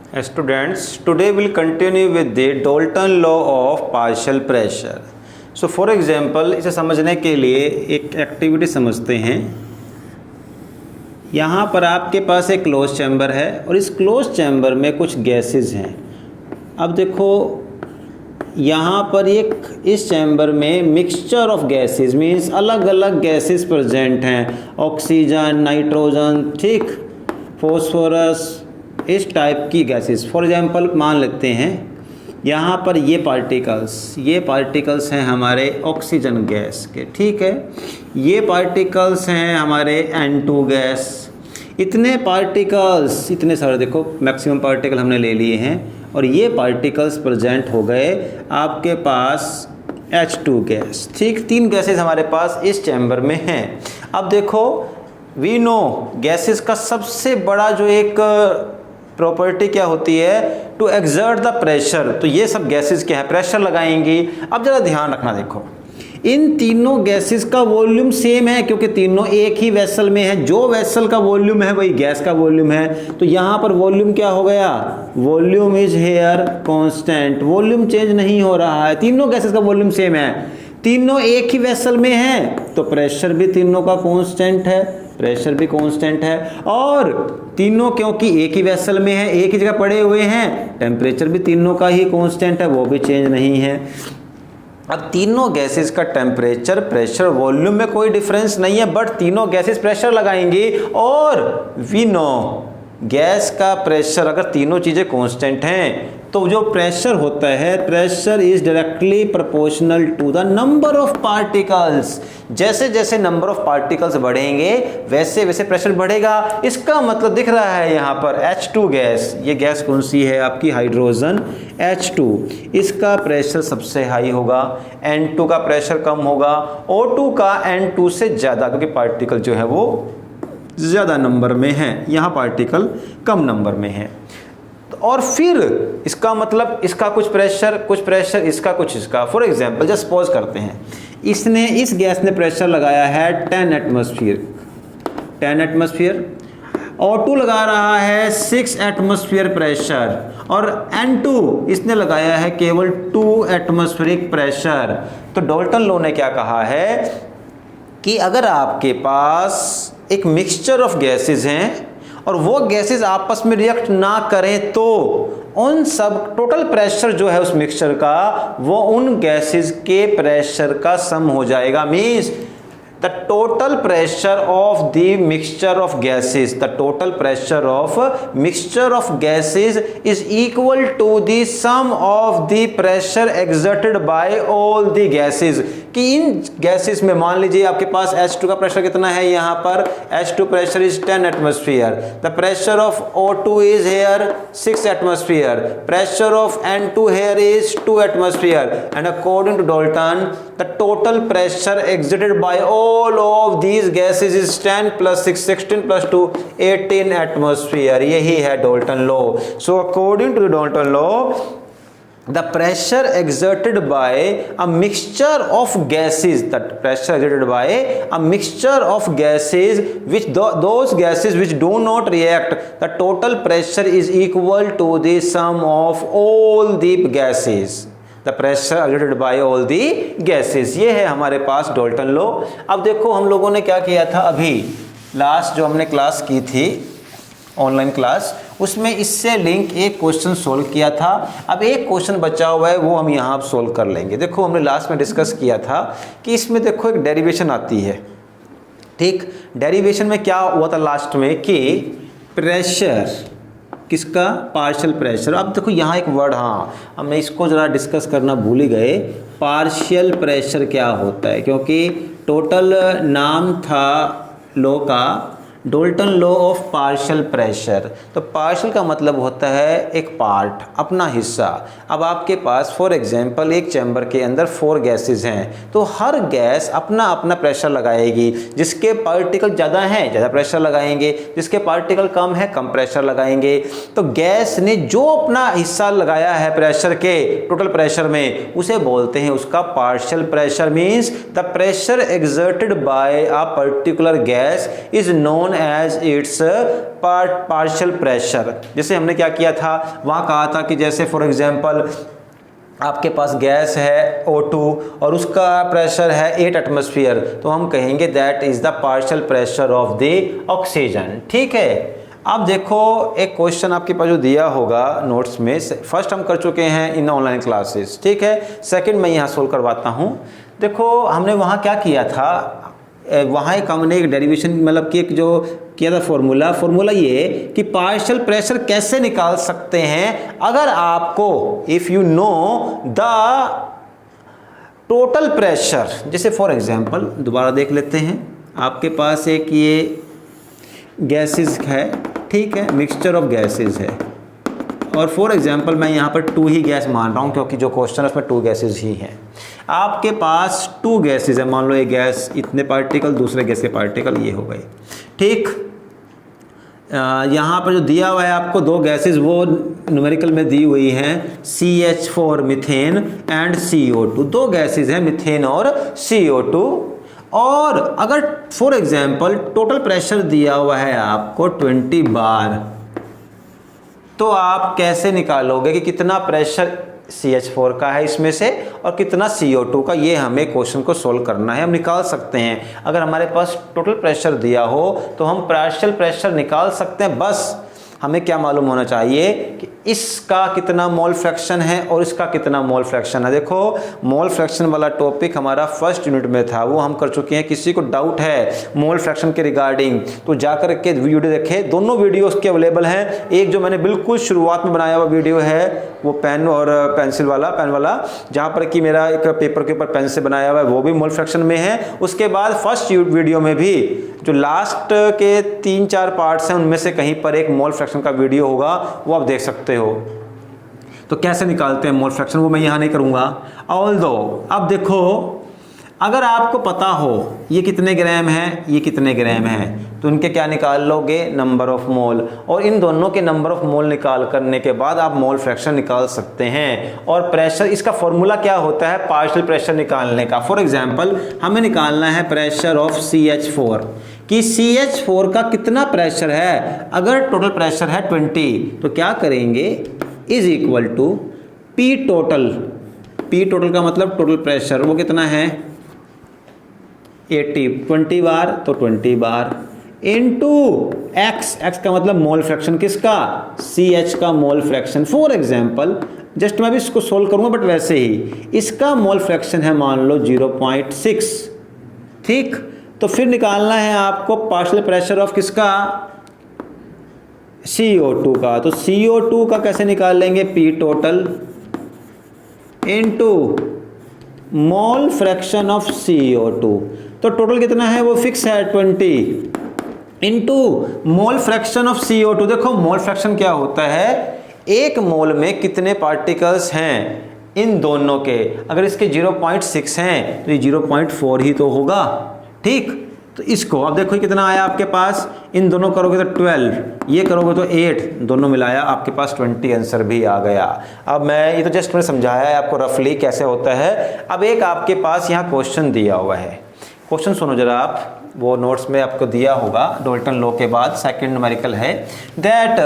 Students, today we'll continue with the Dalton law of partial pressure. So for example, इसे समझने के लिए एक एक्टिविटी समझते हैं। यहाँ पर आपके पास एक क्लोज चैम्बर है और इस क्लोज चैम्बर में कुछ गैसेस हैं। अब देखो यहाँ पर एक इस चैम्बर में मिक्सचर ऑफ गैसेस मीन्स अलग अलग गैसेस प्रेजेंट हैं, ऑक्सीजन, नाइट्रोजन, ठीक, फॉस्फोरस, इस टाइप की गैसेस। फॉर एग्जांपल मान लेते हैं यहाँ पर ये पार्टिकल्स हैं हमारे ऑक्सीजन गैस के, ठीक है। ये पार्टिकल्स हैं हमारे N2 गैस। इतने पार्टिकल्स, इतने सारे, देखो मैक्सिमम पार्टिकल हमने ले लिए हैं और ये पार्टिकल्स प्रेजेंट हो गए आपके पास H2 गैस, ठीक। 3 गैसेस हमारे पास इस चैम्बर में हैं। अब देखो वी नो गैसेस का सबसे बड़ा जो एक प्रॉपर्टी क्या होती है, टू एक्सर्ट द प्रेशर। तो ये सब गैसेस क्या है, प्रेशर लगाएंगी। अब जरा ध्यान रखना, देखो इन तीनों गैसेस का वॉल्यूम सेम है क्योंकि तीनों एक ही वेसल में है। जो वेसल का वॉल्यूम है वही गैस का वॉल्यूम है। तो यहाँ पर वॉल्यूम क्या हो गया, volume is here constant, volume change नहीं हो रहा है। तीनों गैसेस का वॉल्यूम सेम है, तीनों एक ही वेसल में है, तो प्रेशर भी तीनों का कांस्टेंट है, प्रेशर भी कांस्टेंट है। और तीनों क्योंकि एक ही वेसल में है, एक ही जगह पड़े हुए हैं, टेम्परेचर भी तीनों का ही कांस्टेंट है, वो भी चेंज नहीं है। अब तीनों गैसेस का टेम्परेचर, प्रेशर, वॉल्यूम में कोई डिफरेंस नहीं है, बट तीनों गैसेस प्रेशर लगाएंगी। और वी नो गैस का प्रेशर, अगर तीनों चीज़ें कांस्टेंट हैं तो जो प्रेशर होता है, pressure is directly proportional to the number of particles. जैसे जैसे नंबर ऑफ पार्टिकल्स बढ़ेंगे वैसे वैसे प्रेशर बढ़ेगा। इसका मतलब दिख रहा है यहाँ पर H2 गैस, ये गैस कौन सी है आपकी, हाइड्रोजन H2, इसका प्रेशर सबसे हाई होगा, N2 का प्रेशर कम होगा, O2 का N2 से ज़्यादा, क्योंकि पार्टिकल जो है वो ज़्यादा नंबर में है, यहाँ पार्टिकल कम नंबर में है। और फिर इसका मतलब इसका कुछ प्रेशर, इसका कुछ इसका। फॉर एग्जांपल जस्ट सपोज करते हैं इस गैस ने प्रेशर लगाया है 10 एटमॉस्फेयर, O2 लगा रहा है 6 एटमॉस्फेयर प्रेशर, और N2 इसने लगाया है केवल 2 एटमॉस्फेरिक प्रेशर। तो डाल्टन लॉ ने क्या कहा है कि अगर आपके पास एक मिक्सचर ऑफ गैसेस हैं और वो गैसेस आपस में रिएक्ट ना करें तो उन सब टोटल प्रेशर जो है उस मिक्सचर का वो उन गैसेस के प्रेशर का सम हो जाएगा। Means the total pressure of the mixture of gases, the total pressure of mixture of gases is equal to the sum of the pressure exerted by all the gases. कि इन gases में मान लीजिए आपके पास H2 का pressure कितना है, यहाँ पर H2 pressure is 10 atmosphere, the pressure of O2 is here 6 atmosphere, pressure of N2 here is 2 atmosphere, and according to Dalton the total pressure exerted by all of these gases is 10 plus 6 16 plus 2 18 atmosphere। यही है Dalton law. So according to the Dalton law, the pressure exerted by a mixture of gases, which those gases which do not react, the total pressure is equal to the sum of all the gases, the pressure exerted by all the gases। ये है हमारे पास Dalton law. अब देखो हम लोगों ने क्या किया था, अभी लास्ट जो हमने क्लास की थी ऑनलाइन क्लास, उसमें इससे लिंक एक क्वेश्चन सोल्व किया था। अब एक क्वेश्चन बचा हुआ है वो हम यहाँ सोल्व कर लेंगे। देखो हमने लास्ट में डिस्कस किया था कि इसमें देखो एक डेरिवेशन आती है, ठीक। डेरिवेशन में क्या हुआ था लास्ट में कि प्रेशर किसका, पार्शियल प्रेशर। अब देखो यहाँ एक वर्ड, हाँ हमने इसको ज़रा डिस्कस करना भूल ही गए, पार्शियल प्रेशर क्या होता है, क्योंकि टोटल नाम था लॉ का Dalton law of partial pressure. तो पार्शियल का मतलब होता है एक पार्ट, अपना हिस्सा। अब आपके पास फॉर एग्जांपल एक चैम्बर के अंदर 4 गैसेस हैं, तो हर गैस अपना अपना प्रेशर लगाएगी। जिसके पार्टिकल ज़्यादा हैं ज़्यादा प्रेशर लगाएंगे, जिसके पार्टिकल कम है कम प्रेशर लगाएंगे। तो गैस ने जो अपना हिस्सा लगाया है प्रेशर के टोटल प्रेशर में, उसे बोलते हैं उसका partial pressure. Means the pressure exerted by a particular gas is known as its partial pressure. जैसे हमने क्या किया था, वहाँ कहा था कि जैसे फॉर एग्जांपल आपके पास गैस है O2 और उसका प्रेशर है 8 एटमॉस्फेयर, तो हम कहेंगे that is the partial pressure of the oxygen. ठीक है, अब देखो एक क्वेश्चन आपके पास जो दिया होगा नोट्स में, फर्स्ट हम कर चुके हैं इन ऑनलाइन क्लासेस, ठीक है, सेकंड मैं यहाँ सोल्व करवाता हूँ। देखो हमने वहाँ क्या किया था, वहाँ हमने एक डेरिवेशन मतलब कि एक जो किया था फॉर्मूला ये कि पार्शियल प्रेशर कैसे निकाल सकते हैं अगर आपको if you know the total pressure. जैसे फॉर एग्जांपल दोबारा देख लेते हैं, आपके पास एक ये गैसेस है, ठीक है, मिक्सचर ऑफ गैसेस है, और फॉर एग्जांपल मैं यहाँ पर 2 ही गैस मान रहा हूँ क्योंकि जो क्वेश्चन है उसमें 2 गैसेस ही हैं। आपके पास 2 गैसेस है, मान लो एक गैस इतने पार्टिकल, दूसरे गैस के पार्टिकल ये हो गए, ठीक। यहाँ पर जो दिया हुआ है आपको 2 गैसेस वो न्यूमेरिकल में दी हुई हैं, CH4 methane and CO2, 2 gases हैं मीथेन और CO2। और अगर फॉर एग्जांपल टोटल प्रेशर दिया हुआ है आपको 20 बार, तो आप कैसे निकालोगे कि कितना प्रेशर CH4 का है इसमें से और कितना CO2 का, ये हमें क्वेश्चन को सोल्व करना है। हम निकाल सकते हैं, अगर हमारे पास टोटल प्रेशर दिया हो तो हम पार्शियल प्रेशर निकाल सकते हैं। बस हमें क्या मालूम होना चाहिए कि इसका कितना मोल फ्रैक्शन है और इसका कितना मोल फ्रैक्शन है। देखो मोल फ्रैक्शन वाला टॉपिक हमारा फर्स्ट यूनिट में था, वो हम कर चुके हैं। किसी को डाउट है मोल फ्रैक्शन के रिगार्डिंग तो जाकर के वीडियो देखें, दोनों वीडियो उसके अवेलेबल हैं। एक जो मैंने बिल्कुल शुरुआत में बनाया हुआ वीडियो है वो पेन और पेन वाला, जहाँ पर कि मेरा एक पेपर के ऊपर पेन से बनाया हुआ है, वो भी मोल फ्रैक्शन में है। उसके बाद फर्स्ट वीडियो में भी जो लास्ट के 3-4 पार्ट्स हैं उनमें से कहीं पर एक मोल फ्रैक्शन का वीडियो होगा, वो आप देख सकते हो। तो कैसे निकालते हैं मोल फ्रैक्शन वो मैं यहाँ नहीं करूँगा। ऑल्दो अब देखो, अगर आपको पता हो ये कितने ग्राम है, ये कितने ग्राम है, तो इनके क्या निकाल लोगे, नंबर ऑफ मोल, और इन दोनों के नंबर ऑफ मोल निकाल करने के बाद आप मोल फ्रैक्शन निकाल सकते हैं। और प्रेशर, इसका फॉर्मूला क्या होता है पार्शियल प्रेशर निकालने का। फॉर एग्जांपल हमें निकालना है प्रेशर ऑफ CH4 कि CH4 का कितना प्रेशर है। अगर टोटल प्रेशर है 20 तो क्या करेंगे, is equal to P total. P total का मतलब टोटल प्रेशर, वो कितना है 80, 20 बार तो 20 बार इनटू x का मतलब मोल फ्रैक्शन किसका, CH का mole fraction. For example just मैं भी इसको सोल्व करूंगा बट वैसे ही, इसका मोल फ्रैक्शन है मान लो 0.6, ठीक। तो फिर निकालना है आपको पार्शियल प्रेशर ऑफ किसका, CO2 का। तो CO2 का कैसे निकाल लेंगे, P total into mole fraction of CO2। तो टोटल कितना है वो फिक्स है 20 into mole fraction of CO2। देखो मोल फ्रैक्शन क्या होता है, एक मोल में कितने पार्टिकल्स हैं इन दोनों के। अगर इसके 0.6 हैं तो ये 0.4 ही तो होगा, ठीक। तो इसको अब देखो कितना आया आपके पास, इन दोनों करोगे तो 12, ये करोगे तो 8, दोनों मिलाया आपके पास 20 आंसर भी आ गया। अब मैं ये तो जस्ट मैंने समझाया है आपको रफली कैसे होता है। अब एक आपके पास यहाँ क्वेश्चन दिया हुआ है, क्वेश्चन सुनो जरा आप, वो नोट्स में आपको दिया होगा। डाल्टन लॉ के बाद सेकंड न्यूमेरिकल है दैट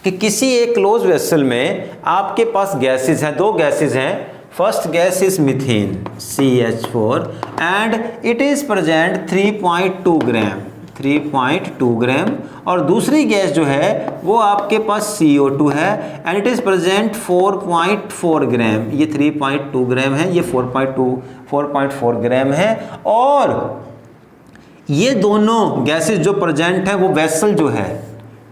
कि किसी एक क्लोज वेसल में आपके पास गैसेस हैं, 2 गैसेस हैं। First gas is methane CH4 and it is present 3.2 ग्राम, 3.2 ग्राम, और दूसरी गैस जो है वो आपके पास CO2 है एंड इट इज प्रेजेंट 4.4 ग्राम। ये 3.2 ग्राम है, ये 4.4 ग्राम है। और ये दोनों गैसेस जो प्रेजेंट है वो वेसल जो है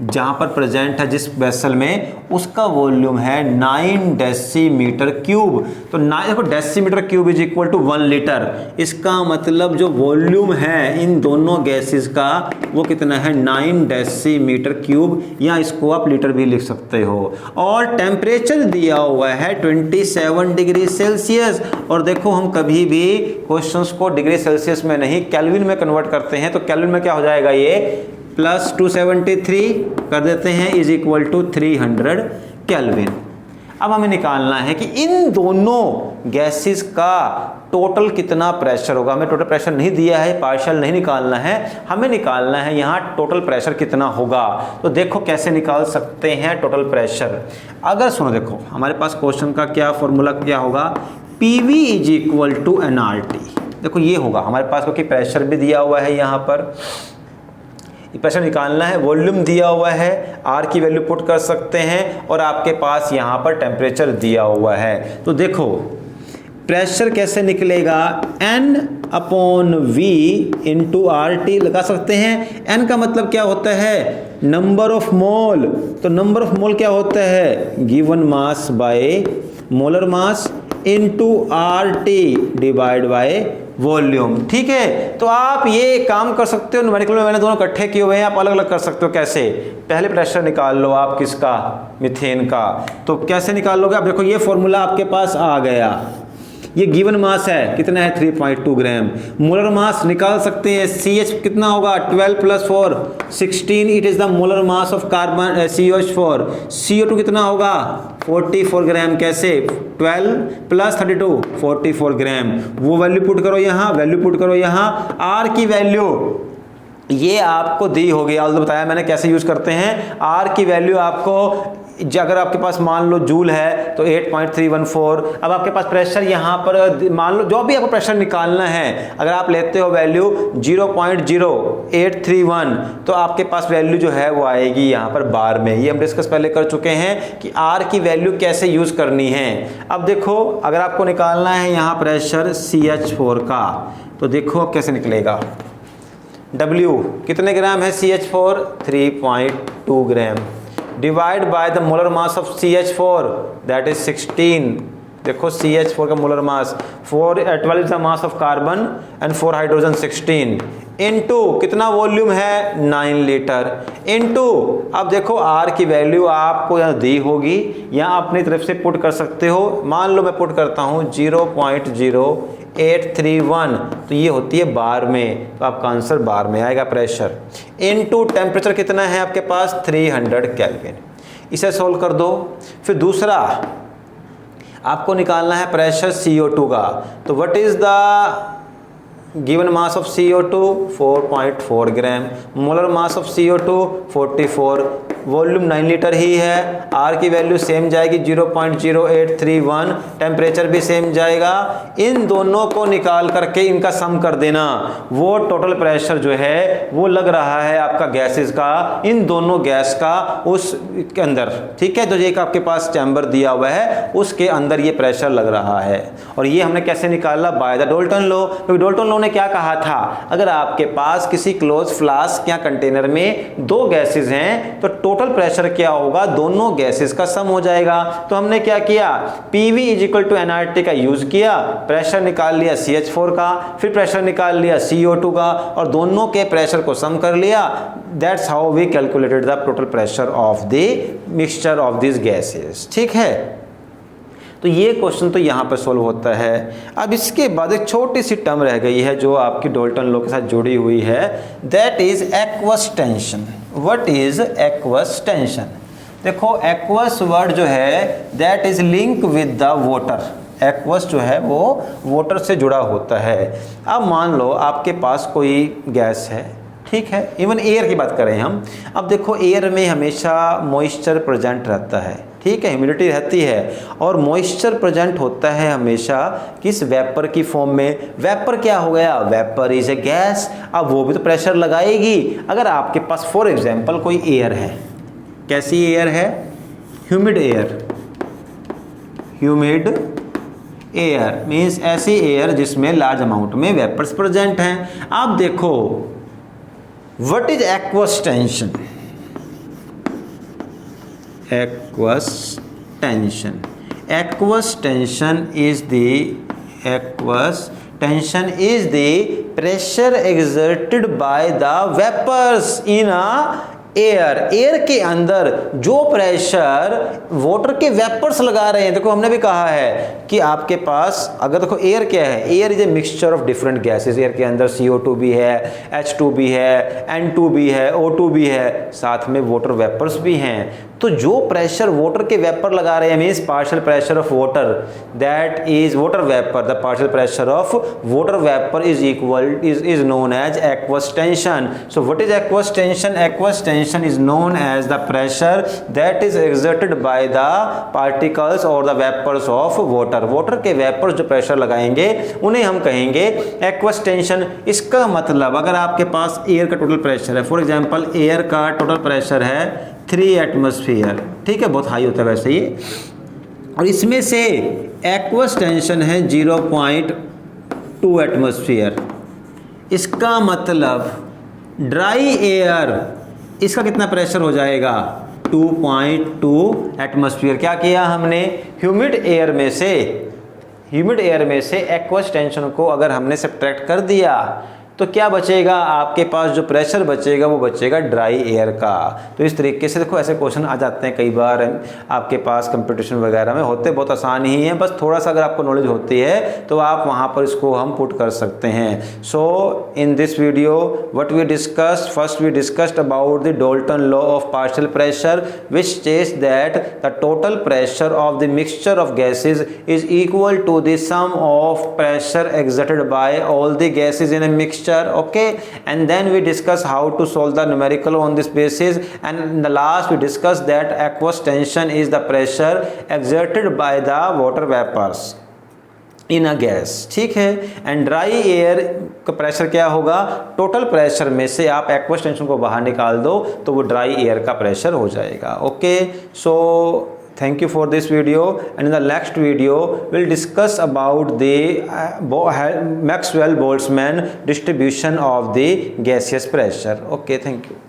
जहाँ पर प्रेजेंट है जिस वेसल में, उसका वॉल्यूम है 9 डेसीमीटर क्यूब। तो देखो decimetre cube is equal to 1 litre. इसका मतलब जो वॉल्यूम है इन दोनों गैसेस का वो कितना है 9 डेसीमीटर क्यूब, या इसको आप लीटर भी लिख सकते हो। और टेम्परेचर दिया हुआ है 27 डिग्री सेल्सियस। और देखो हम कभी भी क्वेश्चंस को डिग्री सेल्सियस में नहीं केल्विन में कन्वर्ट करते हैं, तो केल्विन में क्या हो जाएगा, ये प्लस 273 कर देते हैं इज इक्वल टू 300 केल्विन। अब हमें निकालना है कि इन दोनों गैसेस का टोटल कितना प्रेशर होगा। हमें टोटल प्रेशर नहीं दिया है, पार्शियल नहीं निकालना है, हमें निकालना है यहाँ टोटल प्रेशर कितना होगा। तो देखो कैसे निकाल सकते हैं टोटल प्रेशर। अगर सुनो देखो हमारे पास क्वेश्चन का क्या फॉर्मूला क्या होगा, PV is equal to nRT। देखो ये होगा हमारे पास, क्योंकि प्रेशर भी दिया हुआ है, यहाँ पर प्रेशर निकालना है, वॉल्यूम दिया हुआ है, R की वैल्यू पुट कर सकते हैं और आपके पास यहाँ पर टेम्परेचर दिया हुआ है। तो देखो प्रेशर कैसे निकलेगा, N/V इंटू RT लगा सकते हैं। N का मतलब क्या होता है, नंबर ऑफ मोल। तो नंबर ऑफ मोल क्या होता है, given mass by molar mass into RT divide by volume. ठीक है, तो आप ये काम कर सकते हो, न्यूमेरिकल में मैंने दोनों इकट्ठे किए हुए हैं, आप अलग अलग कर सकते हो। कैसे, पहले प्रेशर निकाल लो आप किसका, मीथेन का। तो कैसे निकाल लोगे आप, देखो ये फॉर्मूला आपके पास आ गया, ये गिवन मास है कितना है 3.2 ग्राम। मोलर मास निकाल सकते हैं, CH कितना होगा 12 + 4 16, it is the molar mass of carbon CH4। CO2 कितना होगा 44 ग्राम। कैसे, 12 + 32 44 ग्राम। वो वैल्यू पुट करो यहाँ, वैल्यू पुट करो यहाँ। R की वैल्यू ये आपको दी होगी, आज बताया मैंने कैसे यूज करते हैं। R की वैल्यू आपको, अगर आपके पास मान लो जूल है तो 8.314। अब आपके पास प्रेशर यहाँ पर मान लो जो भी आपको प्रेशर निकालना है, अगर आप लेते हो वैल्यू 0.0831 तो आपके पास वैल्यू जो है वो आएगी यहाँ पर बार में। ये हम डिस्कस पहले कर चुके हैं कि R की वैल्यू कैसे यूज करनी है। अब देखो अगर आपको निकालना है यहाँ प्रेशर CH4 का, तो देखो अब कैसे निकलेगा। W कितने ग्राम है CH4, 3.2 gram, divide by the molar mass of CH4 that is 16। देखो CH4 का molar mass 12 is the mass of carbon and 4 hydrogen 16 into कितना वॉल्यूम है 9 लीटर इनटू, अब देखो R की वैल्यू आपको यहाँ दी होगी, यहाँ अपनी तरफ से पुट कर सकते हो। मान लो मैं पुट करता हूँ 0.0831, तो ये होती है बार में, तो आपका आंसर बार में आएगा प्रेशर। इनटू टेम्परेचर कितना है आपके पास 300 केल्विन। इसे सोल्व कर दो। फिर दूसरा आपको निकालना है प्रेशर CO2 का, तो what is the given mass of CO2 4.4 gram, molar mass of CO2 44, volume 9 litre ही है। R की वैल्यू सेम जाएगी 0.0831, टेम्परेचर भी सेम जाएगा। इन दोनों को निकाल करके इनका सम कर देना, वो टोटल प्रेशर जो है वो लग रहा है आपका गैसेस का, इन दोनों गैस का उस के अंदर। ठीक है, तो ये आपके पास चैम्बर दिया हुआ है, उसके अंदर ये प्रेशर लग रहा है। और ये हमने कैसे निकाला, बाय द डाल्टन लॉ। क्योंकि डाल्टन लॉ ने क्या कहा था, अगर आपके पास किसी क्लोज फ्लास्क या कंटेनर में दो गैसेस हैं तो टोटल प्रेशर क्या होगा, दोनों गैसेस का सम हो जाएगा। तो हमने क्या किया, PV = nRT का यूज किया, प्रेशर निकाल लिया CH4 का, फिर प्रेशर निकाल लिया CO2 का और दोनों के प्रेशर को सम कर लिया। That's how we calculated the total pressure of the mixture of this gases. ठीक है, तो ये क्वेश्चन तो यहाँ पर सोल्व होता है। अब इसके बाद एक छोटी सी टर्म रह गई है जो आपकी डाल्टन लॉ के साथ जुड़ी हुई है, that is aqueous tension. What is aqueous tension? देखो एक्वस वर्ड जो है that is link with the water. Aqueous जो है वो वाटर से जुड़ा होता है। अब मान लो आपके पास कोई गैस है, ठीक है, इवन एयर की बात करें हम। अब देखो एयर में हमेशा मॉइस्चर प्रेजेंट रहता है, ठीक है, ह्यूमिडिटी रहती है और मॉइस्चर प्रेजेंट होता है हमेशा किस वेपर की फॉर्म में। वेपर क्या हो गया, वेपर इज ए गैस। अब वो भी तो प्रेशर लगाएगी। अगर आपके पास फॉर एग्जांपल कोई एयर है, कैसी एयर है, humid air. Humid air means ऐसी एयर जिसमें लार्ज अमाउंट में वेपर्स प्रेजेंट हैं। आप देखो what is aqueous tension? Aqueous tension. Aqueous tension is the pressure exerted by the vapors in a air के अंदर जो प्रेशर वाटर के वेपर्स लगा रहे हैं, देखो हमने भी कहा है कि आपके पास अगर देखो एयर क्या है, air is a mixture of different gases. Air के अंदर CO2 भी है, H2 भी है, N2 भी है, O2 भी है, साथ में वाटर वेपर्स भी हैं। तो जो प्रेशर वाटर के वेपर लगा रहे हैं means partial pressure of water, that is water vapour, the partial pressure of water vapour is equal is known as aqueous tension. So what is aqueous tension? Aqueous tension is known as the pressure that is exerted by the particles और the vapours of water. Water के vapours जो pressure लगाएंगे उन्हें हम कहेंगे aqueous tension. इसका मतलब अगर आपके पास एयर का टोटल प्रेशर है, फॉर एग्जांपल एयर का टोटल प्रेशर है 3 एटमॉस्फेयर, ठीक है, बहुत हाई होता है वैसे ये, और इसमें से एक्वस टेंशन है 0.2 एटमॉस्फेयर। इसका मतलब ड्राई एयर इसका कितना प्रेशर हो जाएगा? 2.2 एटमॉस्फेयर। क्या किया हमने? ह्यूमिड एयर में से एक्वस टेंशन को अगर हमने सब्ट्रैक्ट कर दिया तो क्या बचेगा? आपके पास जो प्रेशर बचेगा वो बचेगा ड्राई एयर का। तो इस तरीके से देखो ऐसे क्वेश्चन आ जाते हैं कई बार आपके पास कंपटीशन वगैरह में, होते बहुत आसान ही हैं, बस थोड़ा सा अगर आपको नॉलेज होती है तो आप वहाँ पर इसको हम पुट कर सकते हैं। So in this video what we discussed, first we discussed about the Dalton law of partial pressure which states that the total pressure of the mixture of gases is equal to the sum of pressure exerted by all the gases in a mixture. Okay, and then we discuss how to solve the numerical on this basis, and in the last we discussed that aqueous tension is the pressure exerted by the water vapors in a gas, ठीक है। And dry air का pressure क्या होगा? Total pressure में से आप aqueous tension को बाहर निकाल दो तो वो ड्राई एयर का प्रेशर हो जाएगा। Okay, so thank you for this video, and in the next video we'll discuss about the Maxwell-Boltzmann distribution of the gaseous pressure. Okay, thank you.